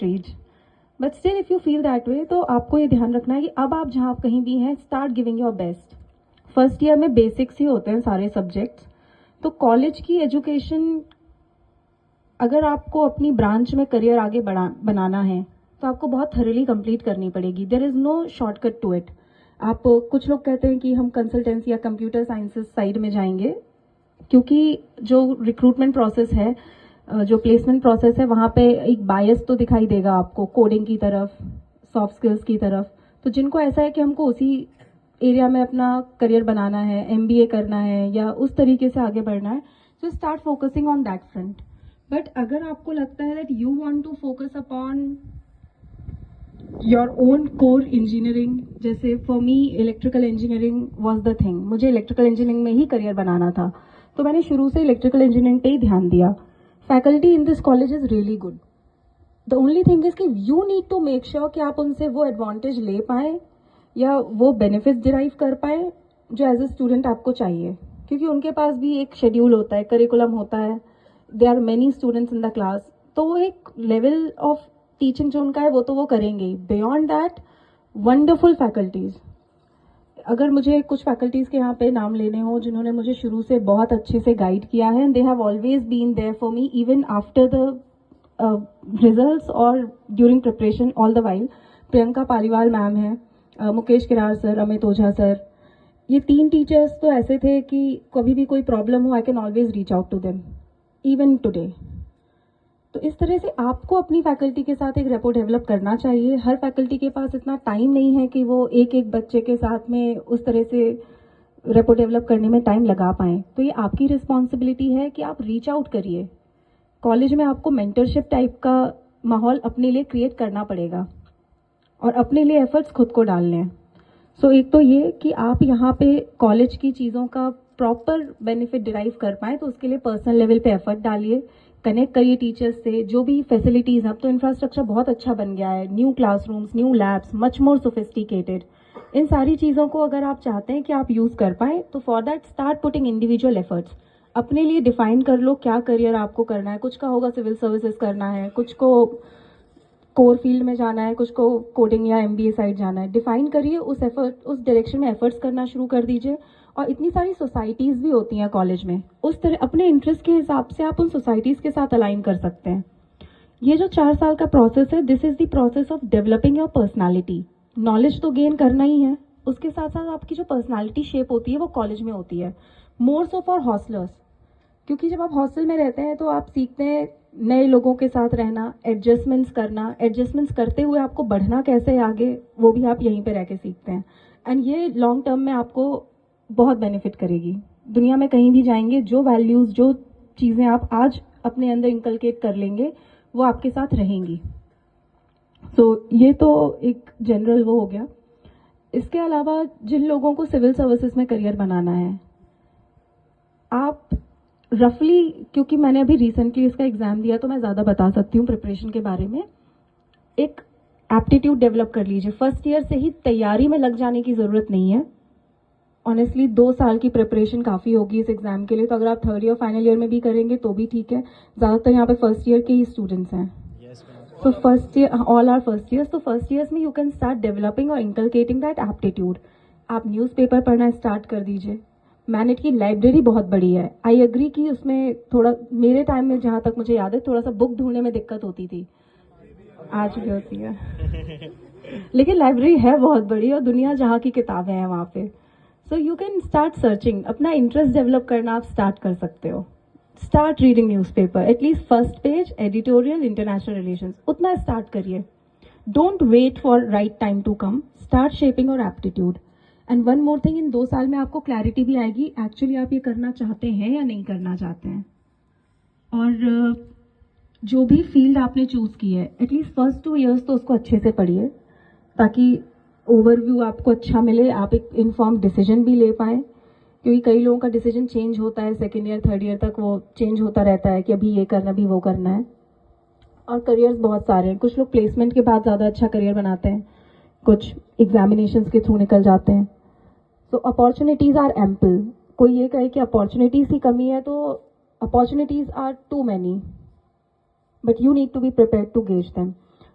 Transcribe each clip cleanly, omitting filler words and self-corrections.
prestige. But still if you feel that way तो आपको ये ध्यान रखना है कि अब आप जहाँ कहीं भी हैं start giving your best. First year में बेसिक्स ही होते हैं सारे सब्जेक्ट्स. तो कॉलेज की एजुकेशन अगर आपको अपनी ब्रांच में करियर आगे बनाना है तो आपको बहुत थरली कंप्लीट करनी पड़ेगी. There is no shortcut to it. आप कुछ लोग कहते हैं कि हम कंसल्टेंसी या कंप्यूटर साइंसेस साइड में जाएंगे क्योंकि जो रिक्रूटमेंट प्रोसेस है, जो प्लेसमेंट प्रोसेस है, वहाँ पे एक बायस तो दिखाई देगा आपको कोडिंग की तरफ, सॉफ्ट स्किल्स की तरफ. तो जिनको ऐसा है कि हमको उसी एरिया में अपना करियर बनाना है, एमबीए करना है या उस तरीके से आगे बढ़ना है, so start focusing on that front. But अगर आपको लगता है that you want to focus upon your own core engineering, जैसे for me electrical engineering was the thing, मुझे इलेक्ट्रिकल इंजीनियरिंग में ही करियर बनाना था, तो मैंने शुरू से इलेक्ट्रिकल इंजीनियरिंग पे ही ध्यान दिया. Faculty in this college is really good. The only thing is कि you need to make sure कि आप उनसे वो एडवांटेज ले पाए या वो बेनिफिट्स डिराइव कर पाए जो एज ए स्टूडेंट आपको चाहिए, क्योंकि उनके पास भी एक शेड्यूल होता है, करिकुलम होता है, they are many students in the class, तो वो एक लेवल ऑफ टीचिंग जो उनका है वो तो वो करेंगे. Beyond that wonderful faculties. अगर मुझे कुछ फैकल्टीज के यहाँ पे नाम लेने हो जिन्होंने मुझे शुरू से बहुत अच्छे से गाइड किया है, they have always been there for me even after the results और during preparation all the while. Priyanka Paliwal ma'am है, मुकेश किरार सर, अमित ओझा सर, ये 3 टीचर्स तो ऐसे थे कि कभी भी कोई प्रॉब्लम हो I can always reach out to them even today. तो इस तरह से आपको अपनी फैकल्टी के साथ एक रेपो डेवलप करना चाहिए. हर फैकल्टी के पास इतना टाइम नहीं है कि वो एक एक बच्चे के साथ में उस तरह से रेपो डेवलप करने में टाइम लगा पाएं. तो ये आपकी रिस्पॉन्सिबिलिटी है कि आप रीच आउट करिए. कॉलेज में आपको मेंटरशिप टाइप का माहौल अपने लिए क्रिएट करना पड़ेगा और अपने लिए एफर्ट्स खुद को डालने हैं. सो एक तो ये कि आप यहाँ पे कॉलेज की चीज़ों का प्रॉपर बेनिफिट डिराइव कर पाएँ, तो उसके लिए पर्सनल लेवल पे एफर्ट डालिए, कनेक्ट करिए टीचर्स से. जो भी फैसिलिटीज़, अब तो इंफ्रास्ट्रक्चर बहुत अच्छा बन गया है, new classrooms, new labs, much more sophisticated. इन सारी चीज़ों को अगर आप चाहते हैं कि आप यूज़ कर पाएँ तो for that start putting individual efforts. अपने लिए डिफाइन कर लो क्या करियर आपको करना है. कुछ का होगा सिविल सर्विसेज करना है, कुछ को कोर फील्ड में जाना है, कुछ को कोडिंग या एमबीए साइड जाना है. डिफाइन करिए, उस डायरेक्शन में एफर्ट्स करना शुरू कर दीजिए. और इतनी सारी सोसाइटीज़ भी होती हैं कॉलेज में, उस तरह अपने इंटरेस्ट के हिसाब से आप उन सोसाइटीज़ के साथ अलाइन कर सकते हैं. ये जो 4 साल का प्रोसेस है, this is the process of developing your personality. Knowledge तो गेन करना ही है, उसके साथ साथ आपकी जो पर्सनालिटी शेप होती है वो कॉलेज में होती है. मोर सो फॉर हॉस्टलर्स, क्योंकि जब आप हॉस्टल में रहते हैं तो आप सीखते हैं नए लोगों के साथ रहना, एडजस्टमेंट्स करना, एडजस्टमेंट्स करते हुए आपको बढ़ना कैसे है आगे, वो भी आप यहीं पे रह के सीखते हैं. एंड ये लॉन्ग टर्म में आपको बहुत बेनिफिट करेगी. दुनिया में कहीं भी जाएंगे, जो वैल्यूज़, जो चीज़ें आप आज अपने अंदर इंकलकेट कर लेंगे वो आपके साथ रहेंगी. सो ये तो एक जनरल वो हो गया. इसके अलावा जिन लोगों को सिविल सर्विसेज में करियर बनाना है, आप रफली, क्योंकि मैंने अभी रिसेंटली इसका एग्जाम दिया तो मैं ज़्यादा बता सकती हूँ प्रिपरेशन के बारे में, एक एप्टीट्यूड डेवलप कर लीजिए. फर्स्ट ईयर से ही तैयारी में लग जाने की ज़रूरत नहीं है. ऑनेस्टली 2 साल की प्रिपरेशन काफ़ी होगी इस एग्जाम के लिए. तो अगर आप 3rd ईयर फाइनल ईयर में भी करेंगे तो भी ठीक है. ज़्यादातर यहाँ पे फर्स्ट ईयर के ही स्टूडेंट्स हैं. तो first year, all are first years. तो फर्स्ट ईयर्स में यू कैन स्टार्ट डेवलपिंग और इंकलकेटिंग दैट एप्टीट्यूड. आप न्यूज़पेपर पढ़ना स्टार्ट कर दीजिए. मैनेट की लाइब्रेरी बहुत बड़ी है. आई एग्री कि उसमें थोड़ा, मेरे टाइम में जहाँ तक मुझे याद है, थोड़ा सा बुक ढूंढने में दिक्कत होती थी, आज भी होती है लेकिन लाइब्रेरी है बहुत बड़ी और दुनिया जहाँ की किताबें हैं वहाँ पे. So you can start searching. अपना इंटरेस्ट डेवलप करना आप स्टार्ट कर सकते हो. Start reading newspaper, at least first page, editorial, international relations, उतना स्टार्ट करिए. Don't wait for right time to come. Start shaping और aptitude. And one more thing, इन 2 साल में आपको क्लैरिटी भी आएगी एक्चुअली आप ये करना चाहते हैं या नहीं करना चाहते हैं. और जो भी फील्ड आपने चूज़ की है, एटलीस्ट फर्स्ट 2 ईयर्स तो उसको अच्छे से पढ़िए ताकि ओवरव्यू आपको अच्छा मिले, आप एक इन्फॉर्म डिसीजन भी ले पाएँ. क्योंकि कई लोगों का डिसीजन चेंज होता है, 2nd ईयर 3rd ईयर तक वो चेंज होता रहता है कि अभी ये करना, अभी वो करना है. और करियर्स बहुत सारे हैं. कुछ लोग प्लेसमेंट के बाद ज़्यादा अच्छा करियर बनाते हैं, कुछ एग्जामिनेशंस के थ्रू निकल जाते हैं. So opportunities are ample. कोई ये कहे कि अपॉर्चुनिटीज़ की कमी है, तो opportunities are too many, but you need to be prepared to gauge them.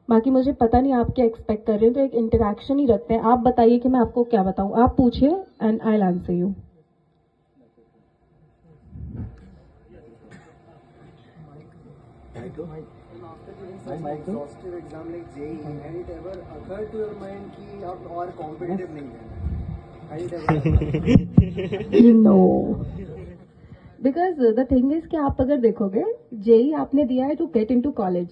बाकी मुझे पता नहीं आप क्या एक्सपेक्ट कर रहे हैं, तो एक इंटरेक्शन ही रखते हैं। आप बताइए कि मैं आपको क्या बताऊं, आप पूछिए and I will answer you. Exhaustive exam like JEE, had it ever occurred to your mind कि अब और competitive नहीं है? Had it ever? No, because the thing is कि आप अगर देखोगे जेई आपने दिया है टू गेट इनटू कॉलेज।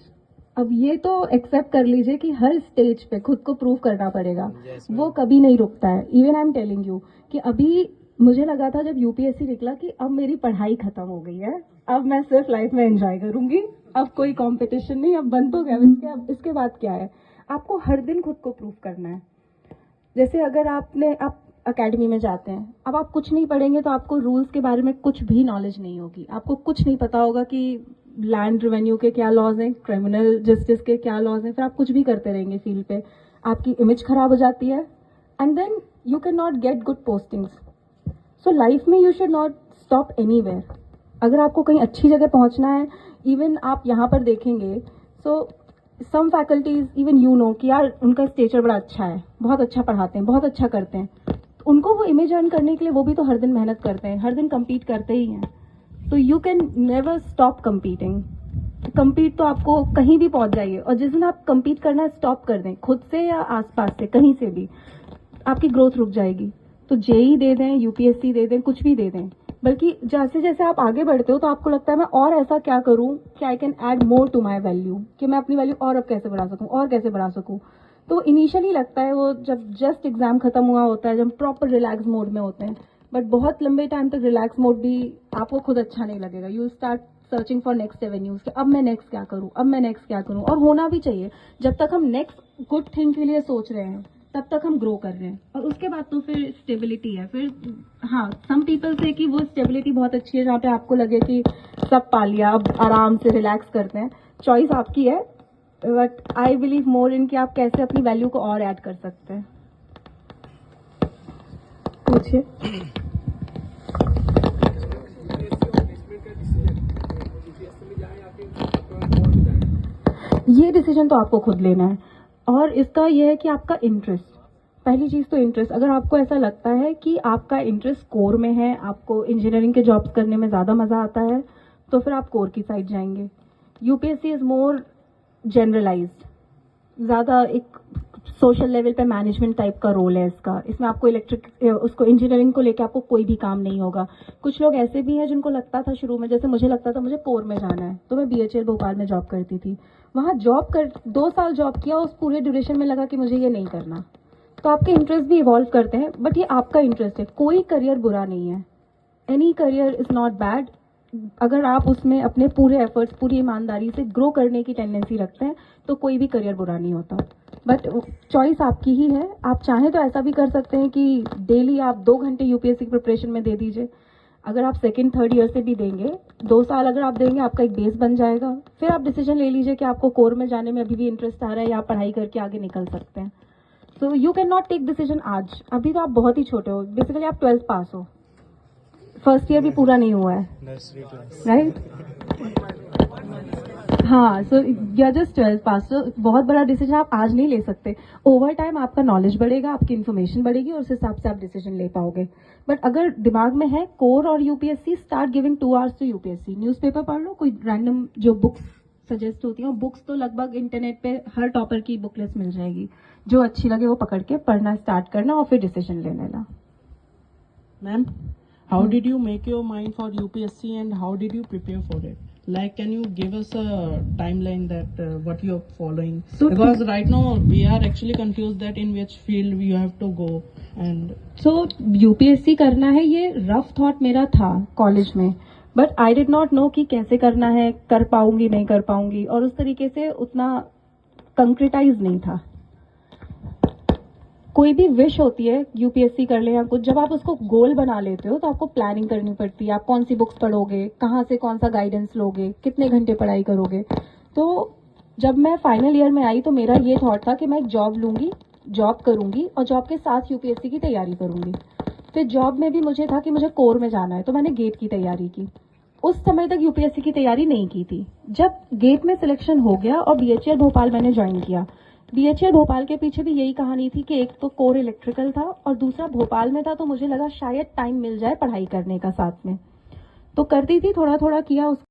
अब ये तो एक्सेप्ट कर लीजिए कि हर स्टेज पे खुद को प्रूव करना पड़ेगा, वो कभी नहीं रुकता है। Even I am telling you कि अभी मुझे लगा था जब यूपीएससी निकला कि अब मेरी पढ़ाई खत्म हो गई है, अब मैं सिर्फ लाइफ में एंजॉय करूंगी, अब कोई कंपटीशन नहीं, अब बंद हो गया। इसके बाद क्या है, आपको हर दिन खुद को प्रूव करना है। जैसे अगर आप अकेडमी में जाते हैं, अब आप कुछ नहीं पढ़ेंगे तो आपको रूल्स के बारे में कुछ भी नॉलेज नहीं होगी, आपको कुछ नहीं पता होगा कि लैंड रेवेन्यू के क्या लॉज हैं, क्रिमिनल जस्टिस के क्या लॉज हैं, फिर आप कुछ भी करते रहेंगे फील्ड पे, आपकी इमेज खराब हो जाती है and then you can not get good postings. So life में you should not stop anywhere. अगर आपको कहीं अच्छी जगह पहुंचना है, इवन आप यहाँ पर देखेंगे, सो सम फैकल्टीज इवन यू नो कि यार उनका स्टेचर बड़ा अच्छा है, बहुत अच्छा पढ़ाते हैं, बहुत अच्छा करते हैं, तो उनको वो इमेज अर्न करने के लिए वो भी तो हर दिन मेहनत करते हैं, हर दिन कम्पीट करते ही हैं। तो you can never stop competing. Compete तो आपको कहीं भी पहुंच जाइए, और जिस दिन आप कम्पीट करना स्टॉप कर दें, खुद से या आसपास से कहीं से भी, आपकी ग्रोथ रुक जाएगी। तो जेई दे दें, यूपीएससी दे दें, कुछ भी दे दें, बल्कि जैसे जैसे आप आगे बढ़ते हो तो आपको लगता है मैं और ऐसा क्या करूं कि I can add more to my value, कि मैं अपनी वैल्यू और अब कैसे बढ़ा सकूं, और कैसे बढ़ा सकूं। तो इनिशियली लगता है वो जब जस्ट एग्जाम खत्म हुआ होता है, जब प्रॉपर रिलैक्स मोड में होते हैं, बट बहुत लंबे टाइम तक रिलैक्स मोड भी आपको खुद अच्छा नहीं लगेगा। You start searching for next avenues कि अब मैं नेक्स्ट क्या करूं, अब मैं नेक्स्ट क्या करूं। और होना भी चाहिए, जब तक हम नेक्स्ट गुड थिंग के लिए सोच रहे हैं तब तक हम ग्रो कर रहे हैं, और उसके बाद तो फिर स्टेबिलिटी है। फिर हाँ, सम पीपल से कि वो स्टेबिलिटी बहुत अच्छी है जहाँ पे आपको लगे कि सब पा लिया, अब आराम से रिलैक्स करते हैं। चॉइस आपकी है, बट आई बिलीव मोर इन कि आप कैसे अपनी वैल्यू को और ऐड कर सकते हैं। पूछिए। ये डिसीजन तो आपको खुद लेना है, और इसका यह है कि आपका इंटरेस्ट, पहली चीज तो इंटरेस्ट। अगर आपको ऐसा लगता है कि आपका इंटरेस्ट कोर में है, आपको इंजीनियरिंग के जॉब्स करने में ज्यादा मजा आता है, तो फिर आप कोर की साइड जाएंगे। यूपीएससी इज मोर जनरलाइज्ड, ज्यादा एक सोशल लेवल पे मैनेजमेंट टाइप का रोल है इसका। इसमें आपको उसको इंजीनियरिंग को लेकर आपको कोई भी काम नहीं होगा। कुछ लोग ऐसे भी हैं जिनको लगता था शुरू में, जैसे मुझे लगता था मुझे कोर में जाना है, तो मैं बीएचएल भोपाल में जॉब करती थी, वहां 2 साल जॉब किया, उस पूरे ड्यूरेशन में लगा कि मुझे ये नहीं करना। तो आपके इंटरेस्ट भी इवॉल्व करते हैं, बट ये आपका इंटरेस्ट है। कोई करियर बुरा नहीं है, any career is not bad, अगर आप उसमें अपने पूरे एफर्ट्स, पूरी ईमानदारी से ग्रो करने की टेंडेंसी रखते हैं तो कोई भी करियर बुरा नहीं होता। बट चॉइस आपकी ही है। आप चाहें तो ऐसा भी कर सकते हैं कि डेली आप 2 घंटे यूपीएससी की प्रिपरेशन में दे दीजिए। अगर आप सेकंड थर्ड ईयर से भी देंगे, 2 साल अगर आप देंगे, आपका एक बेस बन जाएगा। फिर आप डिसीजन ले लीजिए कि आपको कोर में जाने में अभी भी इंटरेस्ट आ रहा है, या आप पढ़ाई करके आगे निकल सकते हैं। So you can not take decision आज, अभी तो आप बहुत ही छोटे हो, बेसिकली आप 12th पास हो, फर्स्ट ईयर भी पूरा नहीं हुआ है, राइट? हाँ, so you are just 12th pass, तो बहुत बड़ा डिसीजन आप आज नहीं ले सकते। ओवर टाइम आपका नॉलेज बढ़ेगा, आपकी इन्फॉर्मेशन बढ़ेगी, और उस हिसाब से आप डिसीजन ले पाओगे। बट अगर दिमाग में है कोर और UPSC, start giving 2 hours to UPSC. Newspaper पढ़ लो, कोई रैंडम जो बुक्स सजेस्ट होती हैं, बुक्स तो लगभग इंटरनेट पे हर टॉपर की बुक लिस्ट मिल जाएगी, जो अच्छी लगे वो पकड़ के पढ़ना स्टार्ट करना, और फिर डिसीजन ले लेना। Ma'am, how did you make your mind for UPSC and how did you prepare for it? Like, can you give us a timeline that what you're following? So because right now we are actually confused that in which field you have to go and. So UPSC करना है, ये rough thought मेरा था college में, but I did not know कि कैसे करना है, कर पाऊंगी नहीं कर पाऊंगी, और उस तरीके से उतना कंक्रिटाइज नहीं था। कोई भी विश होती है यूपीएससी कर ले या कुछ, जब आप उसको गोल बना लेते हो तो आपको प्लानिंग करनी पड़ती है। आप कौन सी बुक्स पढ़ोगे, कहाँ से कौन सा गाइडेंस लोगे, कितने घंटे पढ़ाई करोगे। तो जब मैं फाइनल ईयर में आई तो मेरा ये थॉट था कि मैं एक जॉब लूंगी, जॉब करूंगी, और जॉब के साथ यूपीएससी की तैयारी करूंगी। फिर जॉब में भी मुझे था कि मुझे कोर में जाना है, तो मैंने गेट की तैयारी की। उस समय तक यूपीएससी की तैयारी नहीं की थी। जब गेट में सिलेक्शन हो गया और बीएचईआर भोपाल मैंने ज्वाइन किया, बीएचईआर भोपाल के पीछे भी यही कहानी थी कि एक तो कोर इलेक्ट्रिकल था और दूसरा भोपाल में था, तो मुझे लगा शायद टाइम मिल जाए पढ़ाई करने का साथ में, तो करती थी, थोड़ा थोड़ा किया।